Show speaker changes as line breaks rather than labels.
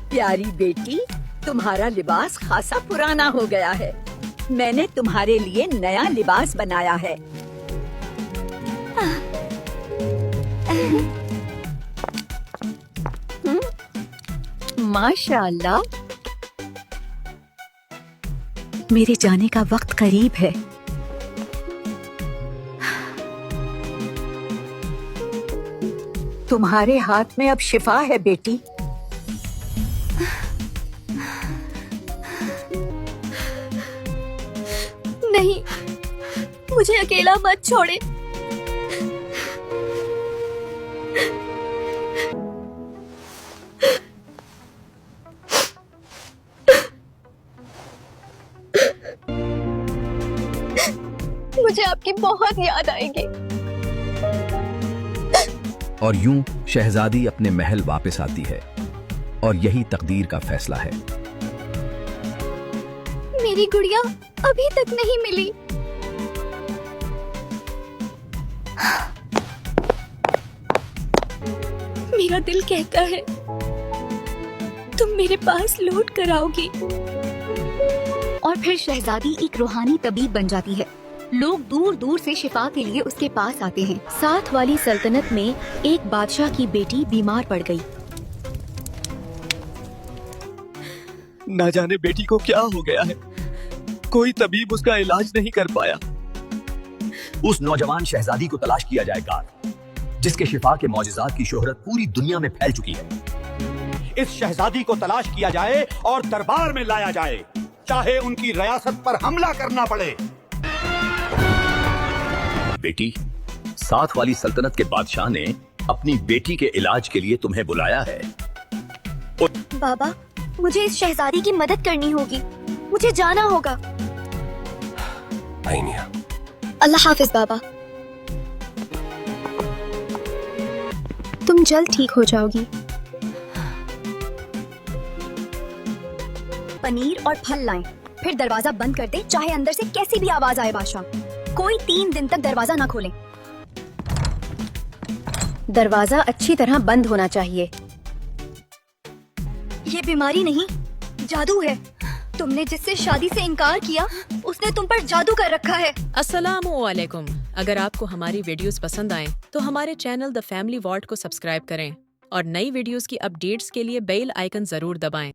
प्यारी बेटी, तुम्हारा लिबास खासा पुराना हो गया है। मैंने तुम्हारे लिए नया लिबास बनाया है। माशाअल्लाह। मेरे जाने का वक्त करीब है। तुम्हारे हाथ में अब शिफा है बेटी।
नहीं, मुझे अकेला मत छोड़े। मुझे आपकी बहुत याद आएगी।
और यूं शहजादी अपने महल वापस आती है और यही तकदीर का फैसला है।
मेरी गुड़िया अभी तक नहीं मिली। मेरा दिल कहता है तुम मेरे पास लौट कर आओगी।
और फिर शहजादी एक रूहानी तबीब बन जाती है। लोग दूर दूर से शिफा के लिए उसके पास आते हैं। साथ वाली सल्तनत में एक बादशाह की बेटी बीमार पड़ गई।
ना जाने बेटी को क्या हो गया है, कोई तबीब उसका इलाज नहीं कर पाया।
उस नौजवान शहजादी को तलाश किया जाएगा जिसके शिफा के मौजिज़ात की शोहरत पूरी दुनिया में फैल चुकी है।
इस शहजादी को तलाश किया जाए और दरबार में लाया जाए, चाहे उनकी रियासत पर हमला करना पड़े।
बेटी, साथ वाली सल्तनत के बादशाह ने अपनी बेटी के इलाज के लिए तुम्हें बुलाया है।
बाबा, मुझे इस शहजादी की मदद करनी होगी। मुझे जाना होगा। अल्लाह हाफिज बाबा। तुम जल्द ठीक हो जाओगी।
पनीर और फल लाएं, फिर दरवाजा बंद कर दें, चाहे अंदर से कैसी भी आवाज आए। बादशाह कोई 3 दिन तक दरवाजा ना खोलें। दरवाजा अच्छी तरह बंद होना चाहिए।
ये बीमारी नहीं, जादू है। तुमने जिससे शादी से इनकार किया, उसने तुम पर जादू कर रखा है।
अस्सलामुअलैकुम। अगर आपको हमारी वीडियोस पसंद आएं, तो हमारे चैनल द फैमिली वॉल्ट को सब्सक्राइब करें और नई वीडियोस की अपडेट्स के लिए बेल आइकन जरूर दबाएं।